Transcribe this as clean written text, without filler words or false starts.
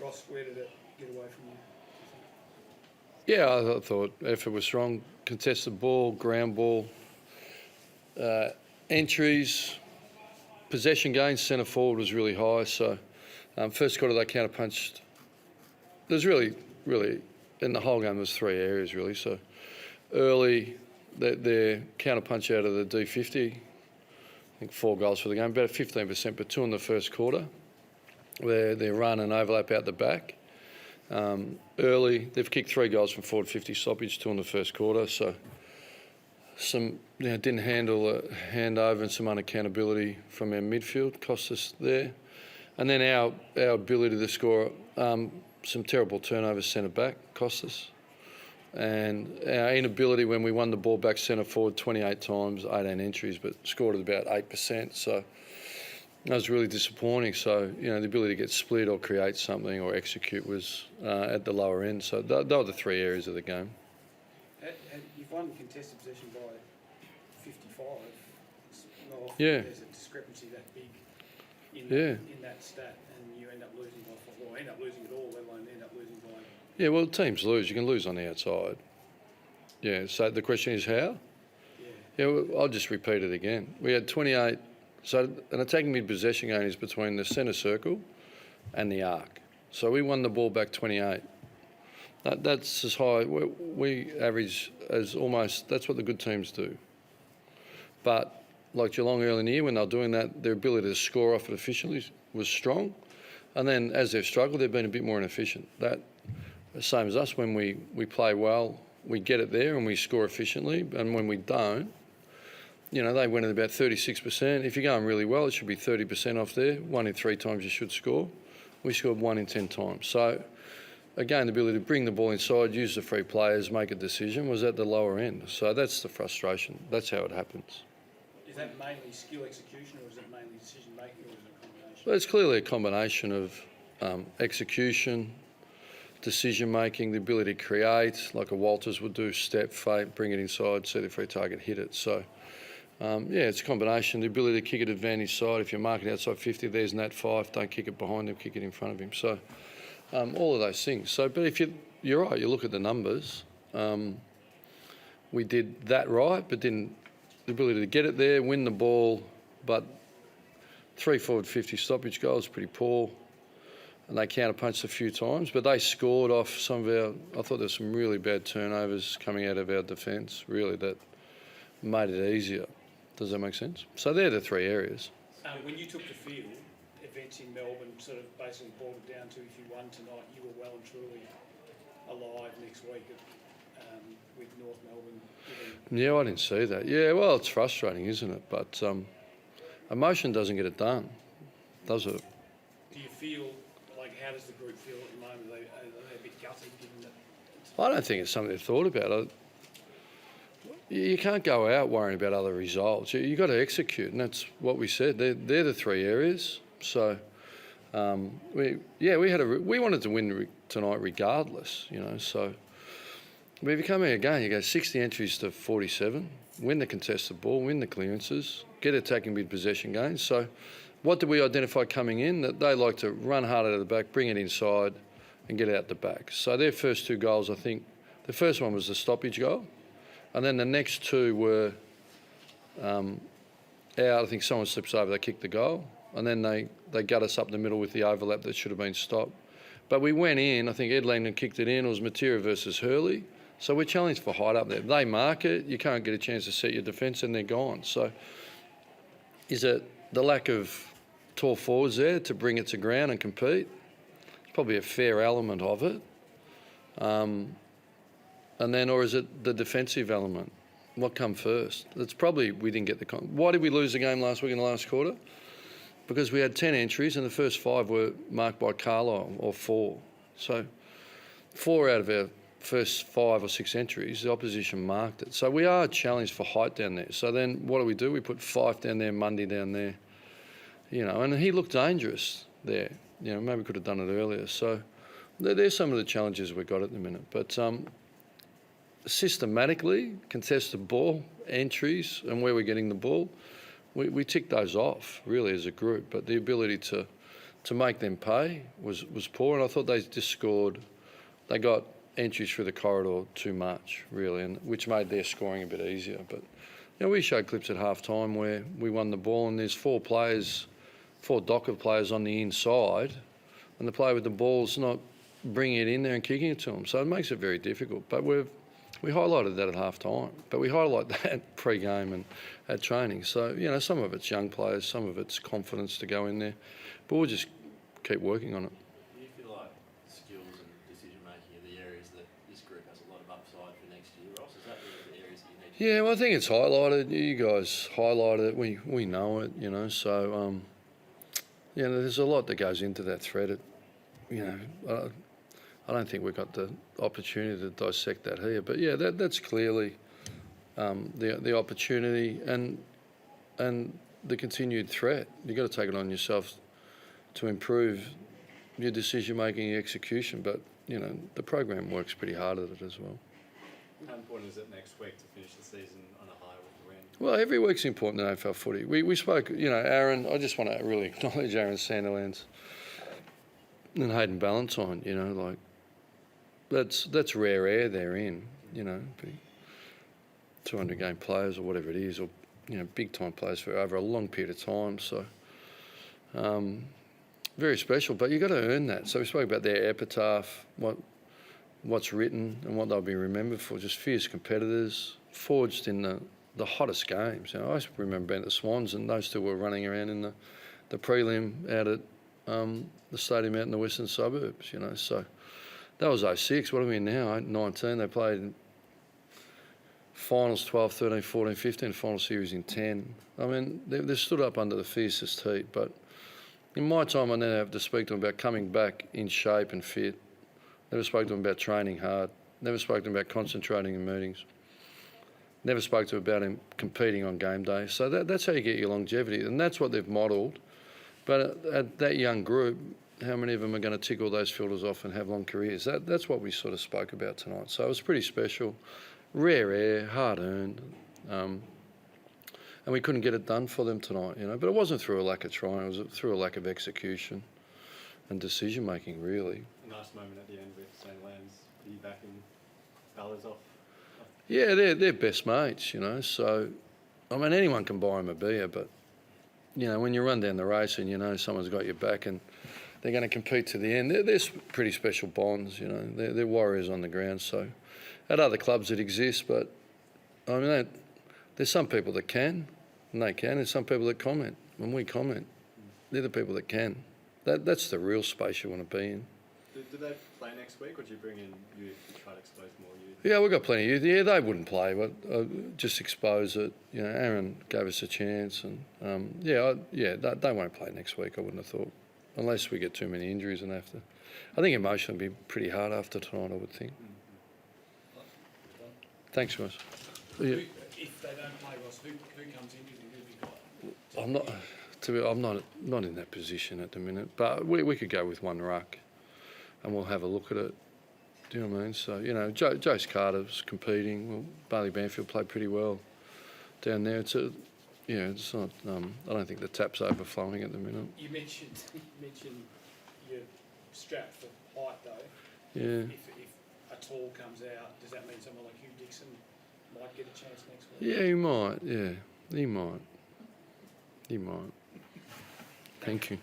cross, where did it get away from you? Yeah, I thought effort was strong. Contested ball, ground ball, entries, possession gains, centre forward was really high. So first quarter they counter punched. There's really in the whole game there's three areas really. So early their counter punch out of the D50. I think 4 goals for the game, about 15%, but 2 in the first quarter, where they run and overlap out the back. Early, they've kicked 3 goals from forward 50 stoppage, 2 in the first quarter. So some didn't handle a handover and some unaccountability from our midfield cost us there. And then our ability to score some terrible turnovers centre back cost us. And our inability when we won the ball back centre forward 28 times, 18 entries, but scored at about 8%. So that was really disappointing. So, the ability to get split or create something or execute was at the lower end. So they were the 3 areas of the game. You've won contested possession by 55. It's not often there's a discrepancy that big in that stat, and you end up losing by 4. Well, end up losing it all, let alone end up losing by... Yeah, well, teams lose. You can lose on the outside. Yeah, so the question is how? Yeah, well, I'll just repeat it again. We had 28... So an attacking mid-possession game is between the centre circle and the arc. So we won the ball back 28. That's as high. We average as almost... That's what the good teams do. But like Geelong early in the year, when they were doing that, their ability to score off it efficiently was strong. And then as they've struggled, they've been a bit more inefficient. That... The same as us, when we play well, we get it there and we score efficiently. And when we don't, they win at about 36%. If you're going really well, it should be 30% off there. 1 in 3 times you should score. We scored 1 in 10 times. So, again, the ability to bring the ball inside, use the free players, make a decision was at the lower end. So that's the frustration. That's how it happens. Is that mainly skill execution or is it mainly decision-making or is it a combination? Well, it's clearly a combination of execution, decision-making, the ability to create, like a Walters would do, step, fake, bring it inside, see the free target, hit it. So, it's a combination. The ability to kick it advantage side. If you're marking outside 50, there's Nat 5, don't kick it behind him, kick it in front of him. So, all of those things. So, but if you're right, you look at the numbers, we did that right, but then the ability to get it there, win the ball, but 3 forward 50 stoppage goals, pretty poor. And they counter-punched a few times, but they scored off some of our... I thought there were some really bad turnovers coming out of our defence, really, that made it easier. Does that make sense? So they're the 3 areas. When you took the field, events in Melbourne sort of basically boiled it down to if you won tonight, you were well and truly alive next week with North Melbourne. Yeah, I didn't see that. Yeah, well, it's frustrating, isn't it? But emotion doesn't get it done, does it? Do you feel... How does the group feel at the moment? Are they a bit gutted given that? I don't think it's something they've thought about. You can't go out worrying about other results. You've got to execute, and that's what we said. They're the 3 areas. So, we wanted to win tonight regardless, So, but if you come here again, you go 60 entries to 47, win the contested ball, win the clearances, get attacking mid-possession gains. So, what did we identify coming in? That they like to run hard out of the back, bring it inside and get out the back. So their first 2 goals, I think, the first one was the stoppage goal. And then the next 2 were out. I think someone slips over, they kick the goal. And then they gut us up the middle with the overlap that should have been stopped. But we went in, I think Ed Langdon kicked it in. It was Matera versus Hurley. So we're challenged for height up there. They mark it, you can't get a chance to set your defence and they're gone. So is it the lack of tall forwards there to bring it to ground and compete? It's probably a fair element of it. And then, or is it the defensive element? What come first? That's probably we didn't get the... Why did we lose the game last week in the last quarter? Because we had 10 entries and the first 5 were marked by Carlisle, or 4. So 4 out of our first 5 or 6 entries, the opposition marked it. So we are challenged for height down there. So then what do? We put Fife down there, Mundy down there. And he looked dangerous there. Maybe we could have done it earlier. So there's some of the challenges we've got at the minute. But systematically, contested ball, entries, and where we're getting the ball, we tick those off, really, as a group. But the ability to to make them pay was poor, and I thought they just scored. They got entries through the corridor too much, really, and which made their scoring a bit easier. But we showed clips at half time where we won the ball, and there's four Docker players on the inside, and the player with the ball's not bringing it in there and kicking it to them. So it makes it very difficult. But we highlighted that at half time, but we highlight that pre-game and at training. So some of it's young players, some of it's confidence to go in there, but we'll just keep working on it. Do you feel like skills and decision making are the areas that this group has a lot of upside for next year, Ross? Is that the areas that you need to... Yeah, well, I think it's highlighted. You guys highlighted it. We know it, So, there's a lot that goes into that thread. I don't think we've got the opportunity to dissect that here, but that's clearly the opportunity and the continued threat. You've got to take it on yourself to improve your decision-making and execution, but, the program works pretty hard at it as well. How important is it next week to finish the season on a high with a win? Well, every week's important in AFL footy. We spoke, Aaron, I just want to really acknowledge Aaron Sandilands and Hayden Ballantyne, that's rare air they're in, 200 game players or whatever it is, or, big time players for over a long period of time. So, very special, but you've got to earn that. So we spoke about their epitaph, what's written and what they'll be remembered for, just fierce competitors, forged in the hottest games. I remember being at the Swans and those two were running around in the prelim out at the stadium out in the western suburbs, So that was 06. What are we in now? 19. They played finals 12, 13, 14, 15, final series in 10. I mean, they stood up under the fiercest heat, but in my time, I never have to speak to them about coming back in shape and fit. Never spoke to them about training hard. Never spoke to them about concentrating in meetings. Never spoke to them about him competing on game day. So that's how you get your longevity, and that's what they've modelled. But at that young group, how many of them are going to tick all those filters off and have long careers? That's what we sort of spoke about tonight. So it was pretty special. Rare air, hard-earned. And we couldn't get it done for them tonight, But it wasn't through a lack of trying. It was through a lack of execution and decision-making, really. A nice moment at the end with St. Lambs piggybacking Ballas off. Yeah, they're best mates, So, I mean, anyone can buy them a beer, but, when you run down the race and someone's got your back and they're going to compete to the end, they're pretty special bonds, They're warriors on the ground. So, at other clubs it exists, but, I mean, there's some people that can, and they can. There's some people that comment. When we comment, they're the people that can. That's the real space you want to be in. Do they play next week, or do you bring in youth to try to expose more youth? Yeah, we've got plenty of youth. Yeah, they wouldn't play, but just expose it. Aaron gave us a chance, and they won't play next week. I wouldn't have thought, unless we get too many injuries and have to. I think emotion will be pretty hard after tonight, I would think. Thanks, guys. Yeah. If they don't play, Ross, who comes in? I'm not in that position at the minute, but we could go with one ruck, and we'll have a look at it. Do you know what I mean? So Jace Carter's competing. Well, Bailey Banfield played pretty well down there. It's not. I don't think the tap's overflowing at the minute. You mentioned your strap for height though. Yeah. If a tall comes out, does that mean someone like Hugh Dixon might get a chance next week? Yeah, he might. Yeah, he might. Thank you.